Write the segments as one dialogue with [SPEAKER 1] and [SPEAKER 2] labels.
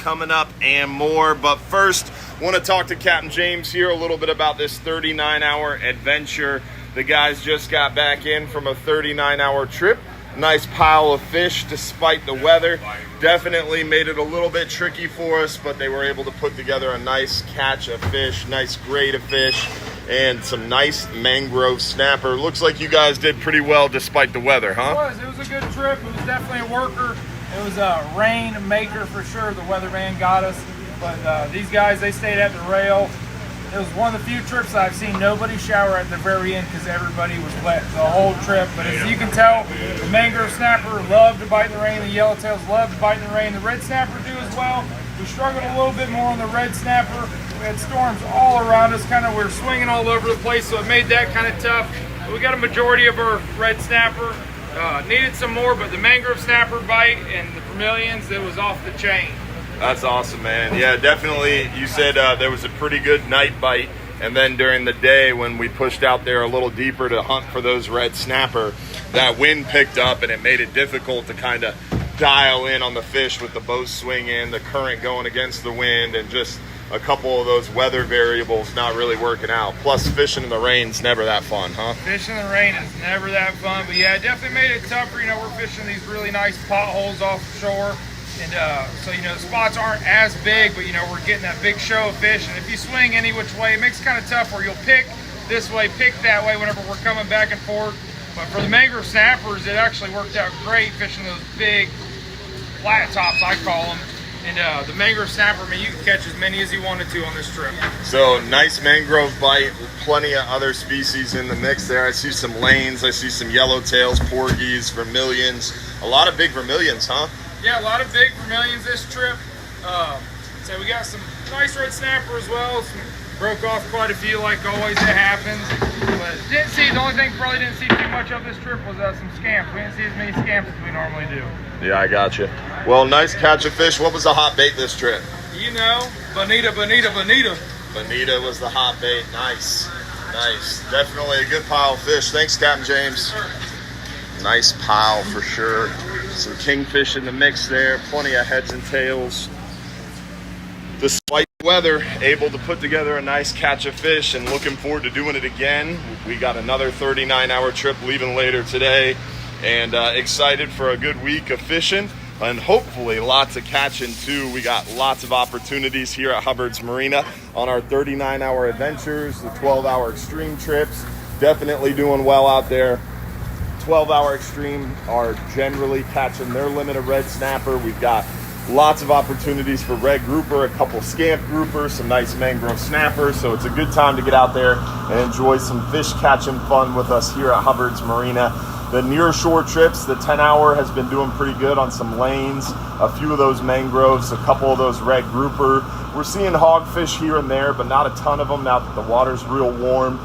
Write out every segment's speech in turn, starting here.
[SPEAKER 1] coming up and more. But first, want to talk to Captain James here a little bit about this 39-hour adventure. The guys just got back in from a 39-hour trip. Nice pile of fish despite the weather. Definitely made it a little bit tricky for us, but they were able to put together a nice catch of fish, nice grade of fish, and some nice mangrove snapper. Looks like you guys did pretty well despite the weather, huh?
[SPEAKER 2] It was a good trip. It was definitely a worker. It was a rain maker for sure. The weatherman got us. But these guys, they stayed at the rail. It was one of the few trips that I've seen nobody shower at the very end because everybody was wet the whole trip. But as you can tell, the mangrove snapper loved to bite in the rain. The yellowtails loved to bite in the rain. The red snapper do as well. We struggled a little bit more on the red snapper. We had storms all around us. We were swinging all over the place, so it made that kind of tough. But we got a majority of our red snapper. Needed some more, but the mangrove snapper bite and the vermilions, it was off the chain.
[SPEAKER 1] That's awesome, man. Yeah, definitely. You said there was a pretty good night bite, and then during the day when we pushed out there a little deeper to hunt for those red snapper, that wind picked up and it made it difficult to kind of dial in on the fish with the boat swinging, the current going against the wind, and just a couple of those weather variables not really working out. Plus, fishing in the rain's never that fun, huh?
[SPEAKER 2] Fishing in the rain is never that fun, but yeah, it definitely made it tougher. We're fishing these really nice potholes offshore. And so, the spots aren't as big, but, we're getting that big show of fish. And if you swing any which way, it makes it kind of tough where you'll pick this way, pick that way whenever we're coming back and forth. But for the mangrove snappers, it actually worked out great fishing those big flat tops, I call them. And the mangrove snapper, you can catch as many as you wanted to on this trip.
[SPEAKER 1] So, nice mangrove bite, plenty of other species in the mix there. I see some lanes, I see some yellowtails, porgies, vermilions. A lot of big vermilions, huh?
[SPEAKER 2] Yeah, a lot of big vermilions this trip. So we got some nice red snapper as well. Broke off quite a few, like always, it happens. But the only thing probably didn't see too much of this trip was some scamps. We didn't see as many scamps as we normally do.
[SPEAKER 1] Yeah, I got you. Well, nice catch of fish. What was the hot bait this trip?
[SPEAKER 2] Bonita.
[SPEAKER 1] Bonita was the hot bait. Nice. Definitely a good pile of fish. Thanks, Captain James. Nice pile for sure. Some kingfish in the mix there. Plenty of heads and tails. Despite the weather, able to put together a nice catch of fish and looking forward to doing it again. We got another 39-hour trip leaving later today, and excited for a good week of fishing and hopefully lots of catching too. We got lots of opportunities here at Hubbard's Marina on our 39-hour adventures, the 12-hour extreme trips. Definitely doing well out there. 12-hour extreme are generally catching their limit of red snapper. We've got lots of opportunities for red grouper, a couple scamp groupers, some nice mangrove snappers. So it's a good time to get out there and enjoy some fish catching fun with us here at Hubbard's Marina. The near shore trips, the 10-hour has been doing pretty good on some lanes, a few of those mangroves, a couple of those red grouper. We're seeing hogfish here and there, but not a ton of them now that the water's real warm.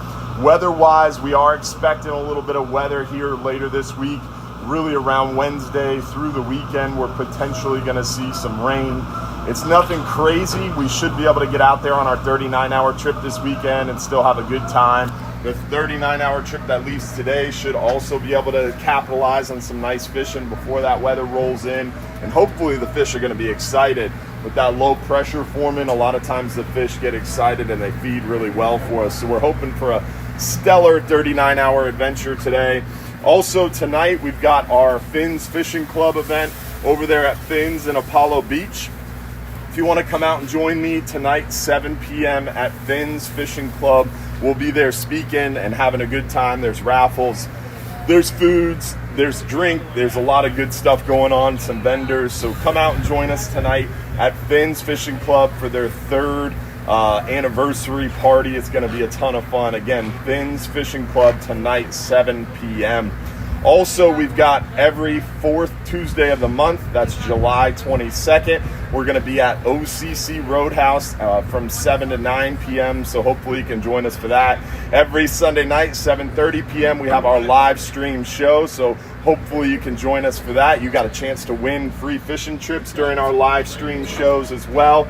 [SPEAKER 1] Weather-wise, we are expecting a little bit of weather here later this week. Really around Wednesday through the weekend, we're potentially going to see some rain. It's nothing crazy. We should be able to get out there on our 39-hour trip this weekend and still have a good time. The 39-hour trip that leaves today should also be able to capitalize on some nice fishing before that weather rolls in. And hopefully the fish are going to be excited. With that low pressure forming, a lot of times the fish get excited and they feed really well for us. So we're hoping for a stellar 39-hour adventure today. Also tonight we've got our Finn's Fishing Club event over there at Finn's in Apollo Beach. If you want to come out and join me tonight, 7 p.m. at Finn's Fishing Club, we'll be there speaking and having a good time. There's raffles, there's foods, there's drink, there's a lot of good stuff going on, some vendors. So come out and join us tonight at Finn's Fishing Club for their third anniversary party. It's going to be a ton of fun. Again, Finn's Fishing Club tonight, 7 p.m. Also, we've got every fourth Tuesday of the month, that's July 22nd, we're going to be at OCC Roadhouse from 7 to 9 p.m., so hopefully you can join us for that. Every Sunday night, 7:30 p.m., we have our live stream show, so hopefully you can join us for that. You got a chance to win free fishing trips during our live stream shows as well.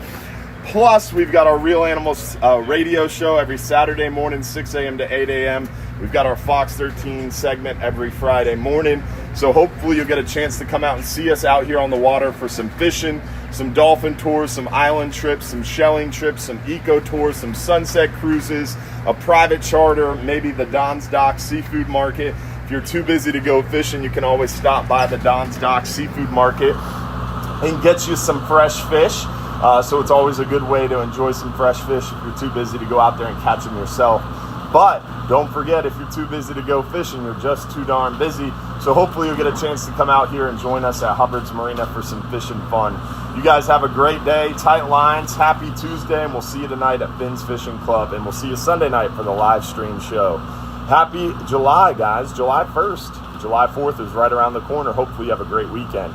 [SPEAKER 1] Plus, we've got our Real Animals radio show every Saturday morning, 6 a.m. to 8 a.m. We've got our Fox 13 segment every Friday morning. So hopefully you'll get a chance to come out and see us out here on the water for some fishing, some dolphin tours, some island trips, some shelling trips, some eco tours, some sunset cruises, a private charter, maybe the Don's Dock Seafood Market. If you're too busy to go fishing, you can always stop by the Don's Dock Seafood Market and get you some fresh fish. So it's always a good way to enjoy some fresh fish if you're too busy to go out there and catch them yourself. But don't forget, if you're too busy to go fishing, you're just too darn busy. So hopefully you'll get a chance to come out here and join us at Hubbard's Marina for some fishing fun. You guys have a great day. Tight lines. Happy Tuesday, and we'll see you tonight at Finn's Fishing Club, and we'll see you Sunday night for the live stream show. Happy July, guys. July 1st. July 4th is right around the corner. Hopefully you have a great weekend.